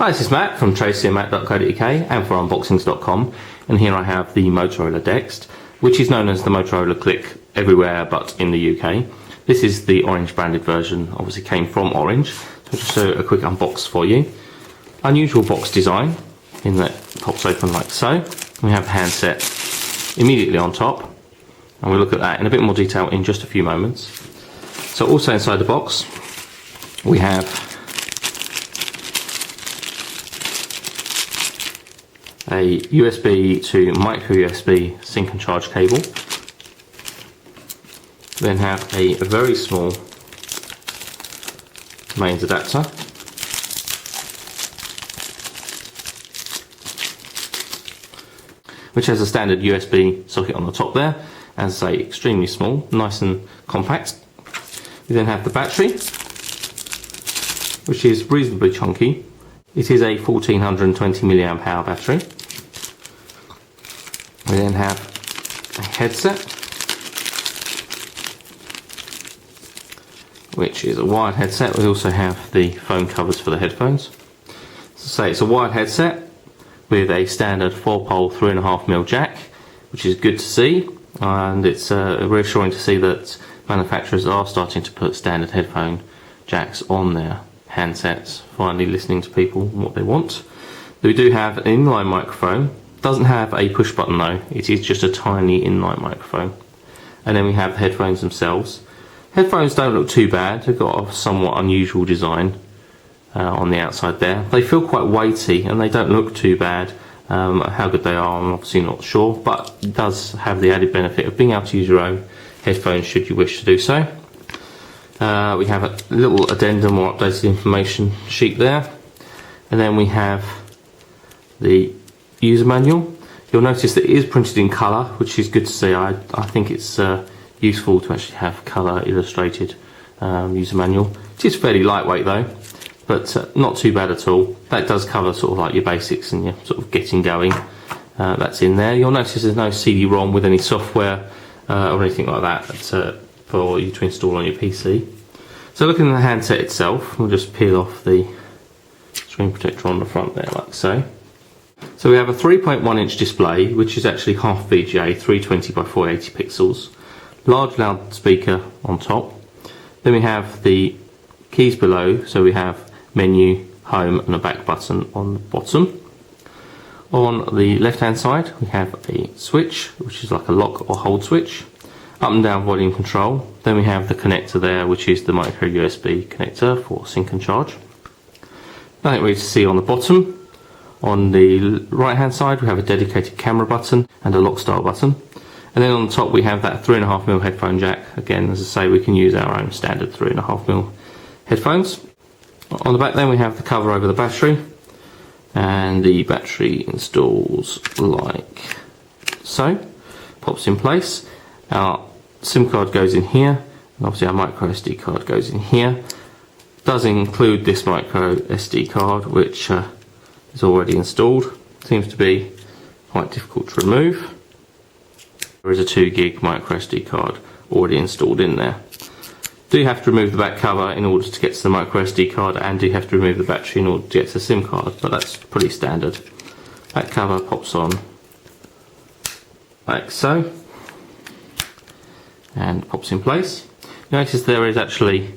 Hi, this is Matt from tracyandmatt.co.uk and for unboxings.com, and here I have the Motorola Dext, which is known as the Motorola Cliq everywhere but in the UK. This is the orange branded version, obviously came from Orange. So just a quick unbox for you. Unusual box design in that it pops open like so. We have the handset immediately on top, and we'll look at that in a bit more detail in just a few moments. So also inside the box we have a USB to micro USB sync and charge cable. Then have a very small mains adapter. Which has a standard USB socket on the top there, as I say, extremely small, nice and compact. We then have the battery, which is reasonably chunky. It is a 1420 mAh battery. We then have a headset, which is a wired headset. We also have the foam covers for the headphones. So say it's a wired headset with a standard 4-pole 3.5mm jack, which is good to see, and it's reassuring to see that manufacturers are starting to put standard headphone jacks on their handsets, finally listening to people and what they want. We do have an inline microphone. Doesn't have a push button though, it is just a tiny inline microphone. And then we have the headphones themselves. Headphones don't look too bad, they've got a somewhat unusual design on the outside there. They feel quite weighty and they don't look too bad. How good they are, I'm obviously not sure, but it does have the added benefit of being able to use your own headphones should you wish to do so. We have a little addendum or updated information sheet there, and then we have the user manual. You'll notice that it is printed in colour, which is good to see. I think it's useful to actually have colour illustrated user manual. It is fairly lightweight though, but not too bad at all. That does cover sort of like your basics and your sort of getting going. That's in there. You'll notice there's no CD-ROM with any software or anything like that for you to install on your PC. So looking at the handset itself, we'll just peel off the screen protector on the front there like so. So we have a 3.1 inch display, which is actually half VGA, 320 by 480 pixels. Large loudspeaker on top. Then we have the keys below, so we have menu, home and a back button on the bottom. On the left hand side we have a switch, which is like a lock or hold switch. Up and down volume control. Then we have the connector there, which is the micro USB connector for sync and charge. Nothing really to see on the bottom. On the right hand side we have a dedicated camera button and a lock style button. And then on the top we have that 3.5mm headphone jack. Again, as I say, we can use our own standard 3.5mm headphones. On the back then we have the cover over the battery, and the battery installs like so. Pops in place. Our SIM card goes in here, and obviously our micro SD card goes in here. Does include this micro SD card, which is already installed. Seems to be quite difficult to remove. There is a 2 gig micro SD card already installed in there. Do have to remove the back cover in order to get to the micro SD card, and do have to remove the battery in order to get to the SIM card, but that's pretty standard. Back cover pops on like so, and pops in place. Notice there is actually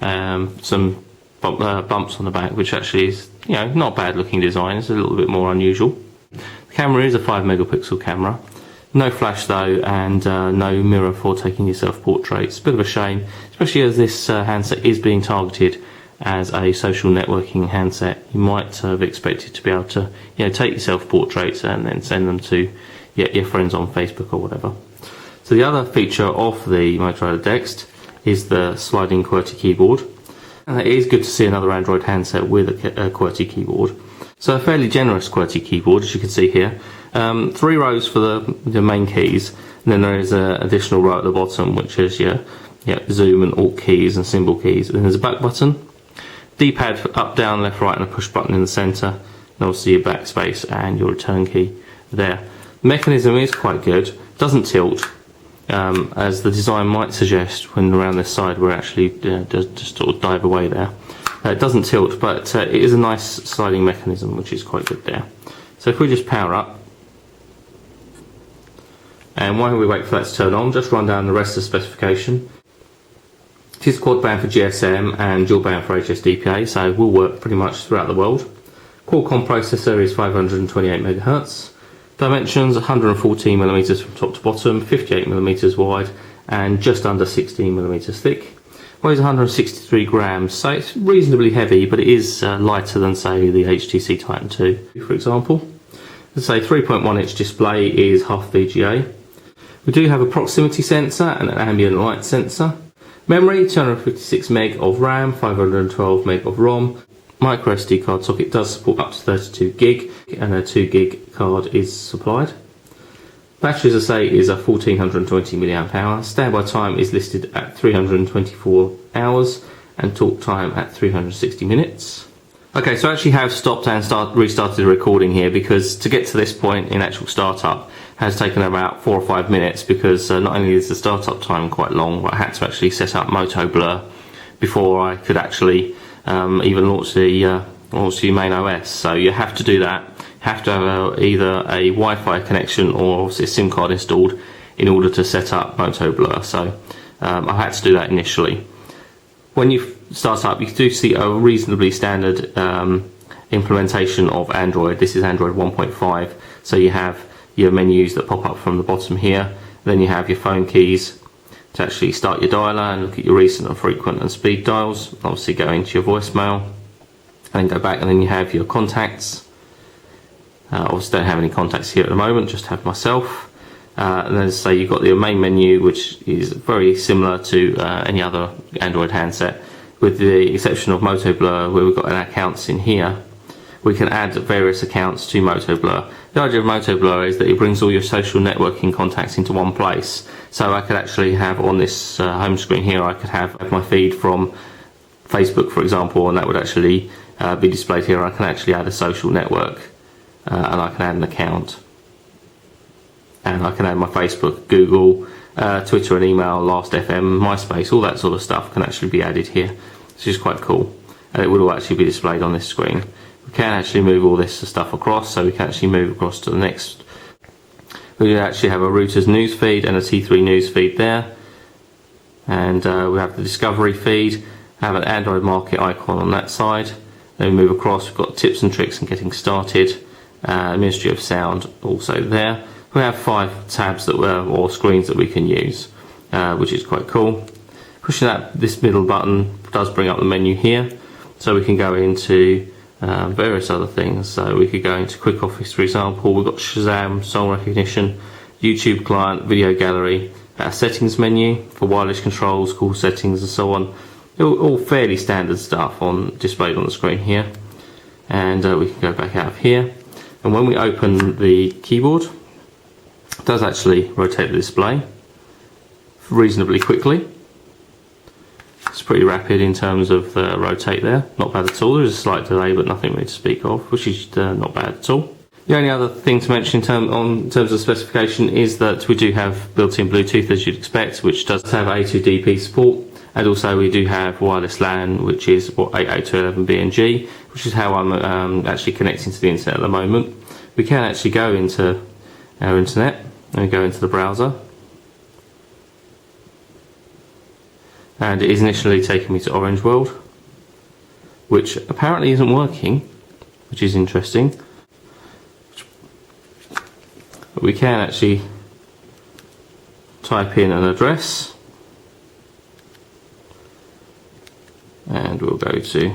some bumps on the back, which actually is, you know, not bad looking design. It's a little bit more unusual. The camera is a 5 megapixel camera. No flash though, and no mirror for taking your self-portraits. Bit of a shame, especially as this handset is being targeted as a social networking handset. You might have expected to be able to, you know, take your self-portraits and then send them to your friends on Facebook or whatever. So the other feature of the Motorola Dext is the sliding QWERTY keyboard. And it is good to see another Android handset with a QWERTY keyboard. So a fairly generous QWERTY keyboard, as you can see here. 3 rows for the main keys, and then there is an additional row at the bottom, which is your zoom and alt keys and symbol keys. And there's a back button, D-pad up, down, left, right, and a push button in the centre, and obviously your backspace and your return key there. The mechanism is quite good, doesn't tilt, as the design might suggest when around this side where it actually does just sort of dive away there. It doesn't tilt, but it is a nice sliding mechanism, which is quite good there. So if we just power up, and while we wait for that to turn on, just run down the rest of the specification. It is quad band for GSM and dual band for HSDPA, so it will work pretty much throughout the world. Qualcomm processor is 528 MHz. Dimensions 114mm from top to bottom, 58mm wide, and just under 16mm thick. Weighs 163 grams, so it's reasonably heavy, but it is lighter than, say, the HTC Titan 2, for example. Let's say 3.1-inch display is half VGA. We do have a proximity sensor and an ambient light sensor. Memory, 256 meg of RAM, 512 meg of ROM. Micro SD card socket does support up to 32 gig, and a 2 gig card is supplied. Battery, as I say, is a 1420 mAh. Standby time is listed at 324 hours and talk time at 360 minutes. Okay, so I actually have stopped and restarted the recording here, because to get to this point in actual startup has taken about 4 or 5 minutes, because not only is the startup time quite long, but I had to actually set up Moto Blur before I could actually even launch the main OS. So you have to do that. Have to have either a Wi-Fi connection or obviously a SIM card installed in order to set up Moto Blur. So I had to do that initially. When you start up, you do see a reasonably standard implementation of Android. This is Android 1.5, so you have your menus that pop up from the bottom here. Then you have your phone keys to actually start your dialer and look at your recent and frequent and speed dials. Obviously go into your voicemail and then go back, and then you have your contacts. Obviously don't have any contacts here at the moment, just have myself. And then say you've got the main menu, which is very similar to any other Android handset, with the exception of Moto Blur, where we've got an accounts in here. We can add various accounts to Moto Blur. The idea of Moto Blur is that it brings all your social networking contacts into one place. So I could actually have on this home screen here, I could have my feed from Facebook, for example, and that would actually be displayed here. I can actually add a social network, and I can add an account. And I can add my Facebook, Google, Twitter and email, Last.fm, MySpace, all that sort of stuff can actually be added here, which is quite cool. And it would all actually be displayed on this screen. We can actually move all this stuff across, so we can actually move across to the next. We actually have a router's news feed and a T3 news feed there. And we have the discovery feed, have an Android market icon on that side. Then we move across, we've got tips and tricks and getting started, Ministry of Sound also there. We have 5 tabs or screens that we can use, which is quite cool. Pushing this middle button does bring up the menu here, so we can go into various other things. So we could go into Quick Office, for example. We've got Shazam, song recognition, YouTube client, video gallery, a settings menu for wireless controls, call settings and so on. All fairly standard stuff displayed on the screen here. And we can go back out of here. And when we open the keyboard, it does actually rotate the display reasonably quickly. It's pretty rapid in terms of rotate there, not bad at all. There is a slight delay, but nothing really to speak of, which is not bad at all. The only other thing to mention in terms of specification is that we do have built-in Bluetooth, as you'd expect, which does have A2DP support, and also we do have wireless LAN, which is 802.11b/g, which is how I'm actually connecting to the internet at the moment. We can actually go into our internet and go into the browser. And it is initially taking me to Orange World, which apparently isn't working, which is interesting. But we can actually type in an address, and we'll go to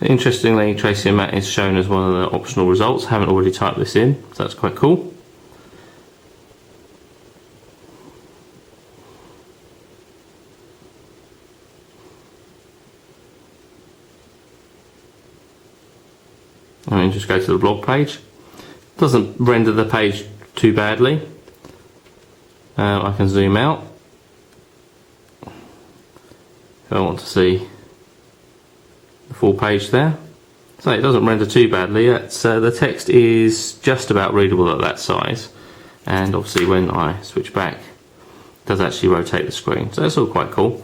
interestingly, Tracy and Matt is shown as one of the optional results. I haven't already typed this in, so that's quite cool. And then just go to the blog page. Doesn't render the page too badly. I can zoom out if I want to see the full page there. So it doesn't render too badly. The text is just about readable at that size. and obviously when I switch back it does actually rotate the screen, so that's all quite cool.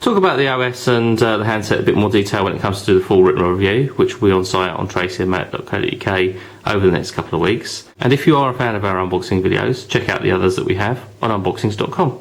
Talk about the OS and the handset in a bit more detail when it comes to do the full written review, which will be on site on tracyandmatt.co.uk over the next couple of weeks. And if you are a fan of our unboxing videos, check out the others that we have on unboxings.com.